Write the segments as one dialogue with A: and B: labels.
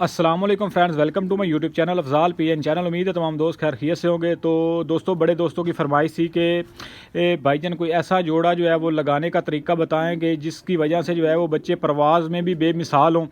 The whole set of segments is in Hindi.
A: अस्सलाम वालेकुम friends, welcome to my YouTube channel Afzal PN channel. उम्मीद है तमाम दोस्त खैर खैरियत से होंगे। तो दोस्तों, बड़े दोस्तों की फरमाइश थी कि भाईजान कोई ऐसा जोड़ा जो है वो लगाने का तरीका बताएंगे जिसकी वजह से जो है वो बच्चे परवाज़ में भी बेमिसाल हों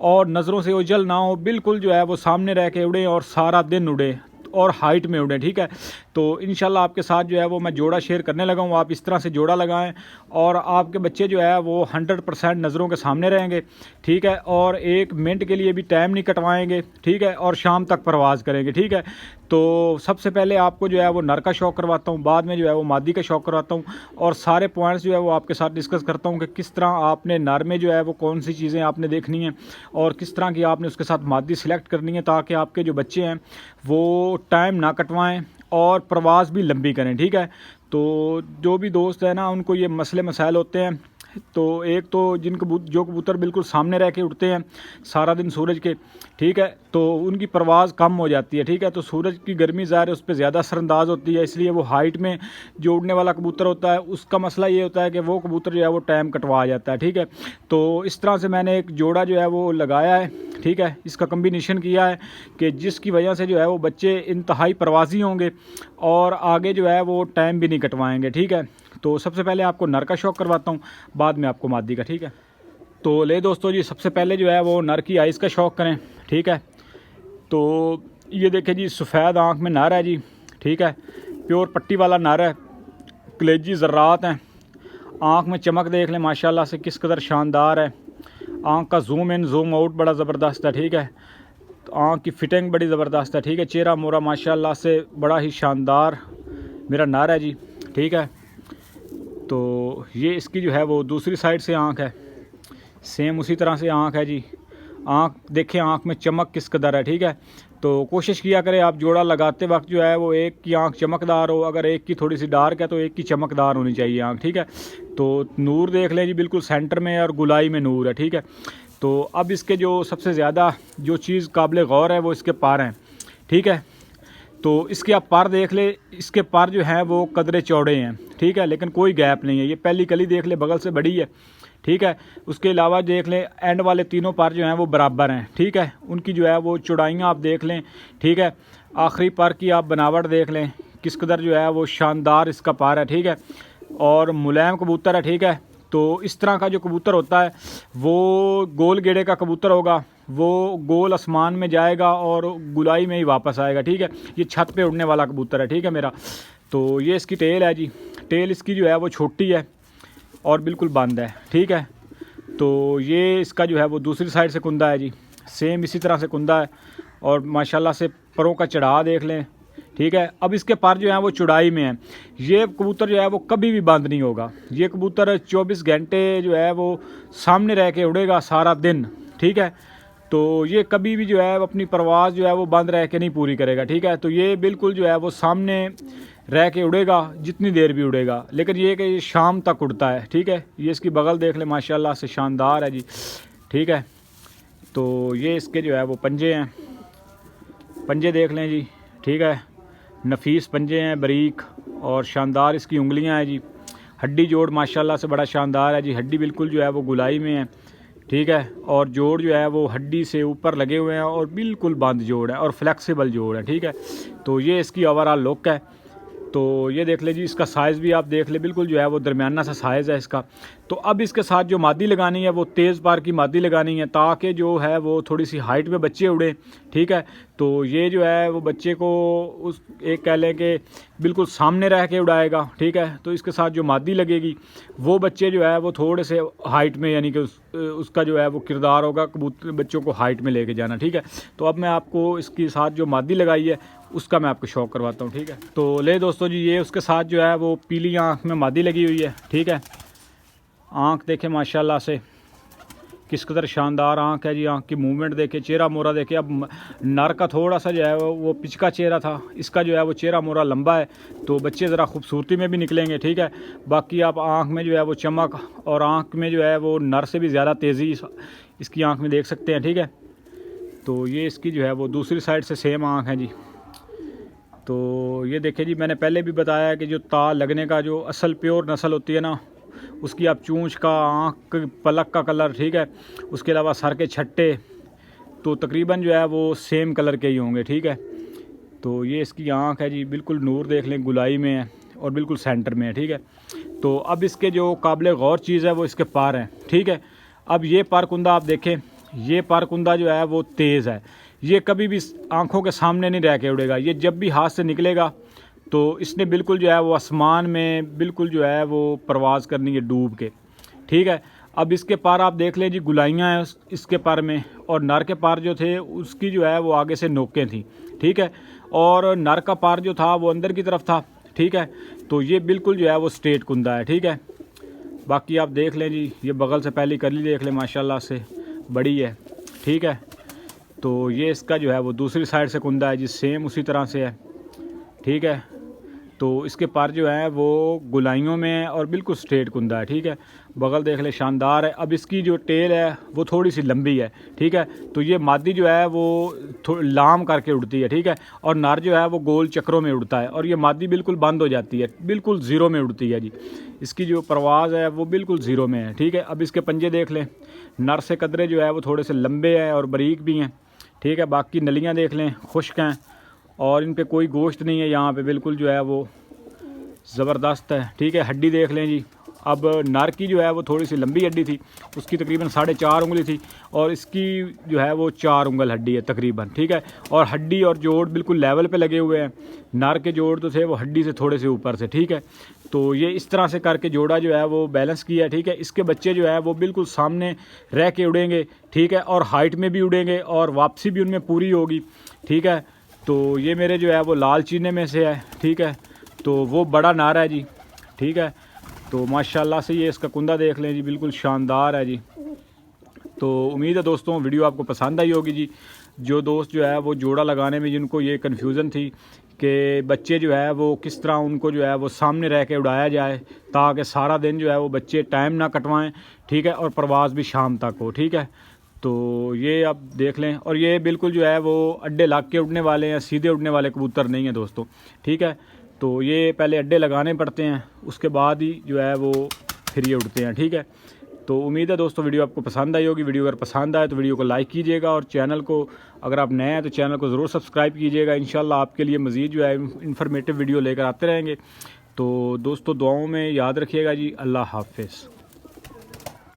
A: और नज़रों से ओझल ना हो, बिल्कुल जो है वो सामने रह के उड़े और सारा दिन उड़े और हाइट में उड़े। ठीक है, तो इंशाल्लाह आपके साथ जो है वो मैं जोड़ा शेयर करने लगा हूँ। आप इस तरह से जोड़ा लगाएं और आपके बच्चे जो है वो 100% नज़रों के सामने रहेंगे। ठीक है, और 1 मिनट के लिए भी टाइम नहीं कटवाएंगे। ठीक है, और शाम तक परवाज़ करेंगे। ठीक है, तो सबसे पहले आपको जो है वो नर का शौक़ करवाता हूँ, बाद में जो है वो मादी का शौक़ करवाता हूँ और सारे पॉइंट्स जो है वो आपके साथ डिस्कस करता हूँ कि किस तरह आपने नर में जो है वो कौन सी चीज़ें आपने देखनी है और किस तरह की आपने उसके साथ मादी सिलेक्ट करनी है, ताकि आपके जो बच्चे हैं वो टाइम ना कटवाएं और प्रवास भी लंबी करें। ठीक है, तो जो भी दोस्त है ना, उनको ये मसले मसाइल होते हैं। तो एक तो जो कबूतर बिल्कुल सामने रह के उड़ते हैं सारा दिन सूरज के, ठीक है, तो उनकी परवाज़ कम हो जाती है। ठीक है, तो सूरज की गर्मी ज़ाहिर है उस पर ज़्यादा असरअंदाज होती है, इसलिए वो हाइट में जो उड़ने वाला कबूतर होता है उसका मसला ये होता है कि वो कबूतर जो है वो टाइम कटवा जाता है। ठीक है, तो इस तरह से मैंने एक जोड़ा जो है वो लगाया है। ठीक है, इसका कम्बिनेशन किया है कि जिसकी वजह से जो है वो बच्चे इंतहाई परवाज़ी होंगे और आगे जो है वो टाइम भी नहीं कटवाएँगे। ठीक है, तो सबसे पहले आपको नर का शौक़ करवाता हूँ, बाद में आपको मादी का। ठीक है, तो ले दोस्तों जी, सबसे पहले जो है वो नर की आइज़ का शौक़ करें। ठीक है, तो ये देखें जी, सफ़ेद आँख में नर है जी। ठीक है, प्योर पट्टी वाला नर है, कलेजी ज़र्रात हैं। आँख में चमक देख लें माशाल्लाह से किस कदर शानदार है। आँख का जूम इन जूम आउट बड़ा ज़बरदस्त है। ठीक है, तो आँख की फिटिंग बड़ी ज़बरदस्त है। ठीक है, चेहरा मोरा माशाल्लाह से बड़ा ही शानदार मेरा नर है जी। ठीक है, तो ये इसकी जो है वो दूसरी साइड से आँख है, सेम उसी तरह से आँख है जी। आँख देखें, आँख में चमक किस कदर है। ठीक है, तो कोशिश किया करें आप जोड़ा लगाते वक्त जो है वो एक की आँख चमकदार हो, अगर एक की थोड़ी सी डार्क है तो एक की चमकदार होनी चाहिए आँख। ठीक है, तो नूर देख लें जी, बिल्कुल सेंटर में और गुलाई में नूर है। ठीक है, तो अब इसके जो सबसे ज़्यादा जो चीज़ काबिल गौर है वो इसके पर हैं। ठीक है, तो इसके आप पर देख ले, इसके पर जो हैं वो कदरे चौड़े हैं। ठीक है, लेकिन कोई गैप नहीं है। ये पहली कली देख ले, बगल से बड़ी है। ठीक है, उसके अलावा देख लें एंड वाले तीनों पर जो हैं वो बराबर हैं। ठीक है, उनकी जो है वो चौड़ाइयाँ आप देख लें। ठीक है, आखिरी पर की आप बनावट देख लें किस कदर जो है वो शानदार इसका पर है। ठीक है, और मुलायम कबूतर है। ठीक है, तो इस तरह का जो कबूतर होता है वो गोल गेड़े का कबूतर होगा, वो गोल आसमान में जाएगा और गुलाई में ही वापस आएगा। ठीक है, ये छत पे उड़ने वाला कबूतर है। ठीक है मेरा, तो ये इसकी टेल है जी। टेल इसकी जो है वो छोटी है और बिल्कुल बंद है। ठीक है, तो ये इसका जो है वो दूसरी साइड से कुंदा है जी, सेम इसी तरह से कुंदा है और माशाल्लाह से परों का चढ़ा देख लें। ठीक है, अब इसके पर जो है वो चौड़ाई में है। ये कबूतर जो है वो कभी भी बंद नहीं होगा। ये कबूतर 24 घंटे जो है वो सामने रह के उड़ेगा सारा दिन। ठीक है, तो ये कभी भी जो है अपनी परवाज़ जो है वो बंद रह के नहीं पूरी करेगा। ठीक है, तो ये बिल्कुल जो है वो सामने रह के उड़ेगा जितनी देर भी उड़ेगा, लेकिन ये कि ये शाम तक उड़ता है। ठीक है, ये इसकी बगल देख ले माशाल्लाह से शानदार है जी। ठीक है, तो ये इसके जो है वो पंजे हैं, पंजे देख लें जी। ठीक है, नफीस पंजे हैं, बारीक और शानदार इसकी उंगलियां हैं जी। हड्डी जोड़ माशाल्लाह से बड़ा शानदार है जी। हड्डी बिल्कुल जो है वो गुलाई में है। ठीक है, और जोड़ जो है वो हड्डी से ऊपर लगे हुए हैं और बिल्कुल बंद जोड़ है और फ्लेक्सिबल जोड़ है। ठीक है, तो ये इसकी ओवरऑल लुक है। तो ये देख ले जी, इसका साइज़ भी आप देख ले, बिल्कुल जो है वो दरमियाना सा साइज़ है इसका। तो अब इसके साथ जो मादी लगानी है वो तेज़ पार की मादी लगानी है, ताकि जो है वो थोड़ी सी हाइट में बच्चे उड़े। ठीक है, तो ये जो है वो बच्चे को उस एक कह लें कि बिल्कुल सामने रह के उड़ाएगा। ठीक है, तो इसके साथ जो मादी लगेगी वो बच्चे जो है वो थोड़े से हाइट में, यानी कि उसका जो है वो किरदार होगा कबूतर बच्चों को हाइट में लेके जाना। ठीक है, तो अब मैं आपको इसके साथ जो मादी लगाई है उसका मैं आपको शौक़ करवाता हूँ। ठीक है, तो ले दोस्तों जी, ये उसके साथ जो है वो पीली आँख में मादी लगी हुई है। ठीक है, आँख देखें माशाल्लाह से किस कदर शानदार आँख है जी। आँख की मूवमेंट देखें, चेहरा मोरा देखें। अब नर का थोड़ा सा जो है वो पिचका चेहरा था, इसका जो है वो चेहरा मोरा लंबा है, तो बच्चे ज़रा खूबसूरती में भी निकलेंगे। ठीक है, बाकी आप आँख में जो है वो चमक और आँख में जो है वो नर से भी ज़्यादा तेज़ी इसकी आँख में देख सकते हैं। ठीक है, तो ये इसकी जो है वो दूसरी साइड से सेम आँख है जी। तो ये देखें जी, मैंने पहले भी बताया कि जो ताल लगने का जो असल प्योर नस्ल होती है ना, उसकी आप चूंच का, आँख पलक का कलर, ठीक है, उसके अलावा सर के छट्टे, तो तकरीबन जो है वो सेम कलर के ही होंगे, ठीक है। तो ये इसकी आँख है जी, बिल्कुल नूर देख लें, गुलाई में है और बिल्कुल सेंटर में है, ठीक है। तो अब इसके जो काबिल गौर चीज़ है वो इसके पर हैं, ठीक है। अब ये परकुंदा आप देखें, ये परकुंदा जो है वो तेज़ है, ये कभी भी आँखों के सामने नहीं रह के उड़ेगा। ये जब भी हाथ से निकलेगा तो इसने बिल्कुल जो है वो आसमान में बिल्कुल जो है वो परवाज़ करनी है डूब के, ठीक है। अब इसके पर आप देख लें जी, गुलाइयाँ हैं इसके पर में, और नर के पर जो थे उसकी जो है वो आगे से नोकें थी, ठीक है। और नर का पर जो था वो अंदर की तरफ था, ठीक है। तो ये बिल्कुल जो है वो स्ट्रेट कुंदा है, ठीक है। बाकी आप देख लें जी, ये बगल से पहली कली देख लें, माशाल्लाह से बड़ी है, ठीक है। तो ये इसका जो है वो दूसरी साइड से कुंदा है जी, सेम उसी तरह से है, ठीक है। तो इसके पर जो है वो गुलाइयों में है और बिल्कुल स्ट्रेट कुंदा है, ठीक है। बगल देख ले, शानदार है। अब इसकी जो टेल है वो थोड़ी सी लंबी है, ठीक है। तो ये मादी जो है वो लाम करके उड़ती है, ठीक है। और नर जो है वो गोल चक्रों में उड़ता है, और ये मादी बिल्कुल बंद हो जाती है, बिल्कुल ज़ीरो में उड़ती है जी। इसकी जो परवाज़ है वो बिल्कुल ज़ीरो में है, ठीक है। अब इसके पंजे देख लें, नर से कदरे जो है वो थोड़े से लंबे हैं और बारीक भी हैं, ठीक है। बाकी नलियाँ देख लें, खुश्क हैं और इन पे कोई गोश्त नहीं है, यहाँ पे बिल्कुल जो है वो ज़बरदस्त है, ठीक है। हड्डी देख लें जी, अब नर की जो है वो थोड़ी सी लंबी हड्डी थी, उसकी तकरीबन 4.5 उंगली थी, और इसकी जो है वो 4 उंगल हड्डी है तकरीबन, ठीक है। और हड्डी और जोड़ बिल्कुल लेवल पे लगे हुए हैं। नर के जोड़ तो थे वो हड्डी से थोड़े से ऊपर से, ठीक है। तो ये इस तरह से करके जोड़ा जो है वो बैलेंस किया है, ठीक है। इसके बच्चे जो है वो बिल्कुल सामने रह के उड़ेंगे, ठीक है, और हाइट में भी उड़ेंगे और वापसी भी उनमें पूरी होगी, ठीक है। तो ये मेरे जो है वो लाल चीने में से है, ठीक है। तो वो बड़ा नार है जी, ठीक है। तो माशाल्लाह से ये इसका कुंदा देख लें जी, बिल्कुल शानदार है जी। तो उम्मीद है दोस्तों वीडियो आपको पसंद आई होगी जी। जो दोस्त जो है वो जोड़ा लगाने में जिनको ये कन्फ्यूज़न थी कि बच्चे जो है वो किस तरह उनको जो है वो सामने रह के उड़ाया जाए ताकि सारा दिन जो है वो बच्चे टाइम ना कटवाएं, ठीक है, और परवाज़ भी शाम तक हो, ठीक है। तो ये आप देख लें, और ये बिल्कुल जो है वो अड्डे लग के उड़ने वाले हैं, सीधे उड़ने वाले कबूतर नहीं है दोस्तों, ठीक है। तो ये पहले अड्डे लगाने पड़ते हैं, उसके बाद ही जो है वो फिर ये उड़ते हैं, ठीक है। तो उम्मीद है दोस्तों वीडियो आपको पसंद आई होगी। वीडियो अगर पसंद आए तो वीडियो को लाइक कीजिएगा, और चैनल को अगर आप नए हैं तो चैनल को ज़रूर सब्सक्राइब कीजिएगा। इंशाल्लाह आपके लिए मज़ीद जो है इन्फॉर्मेटिव वीडियो लेकर आते रहेंगे। तो दोस्तों दुआओं में याद रखिएगा जी। अल्लाह हाफ़िज़।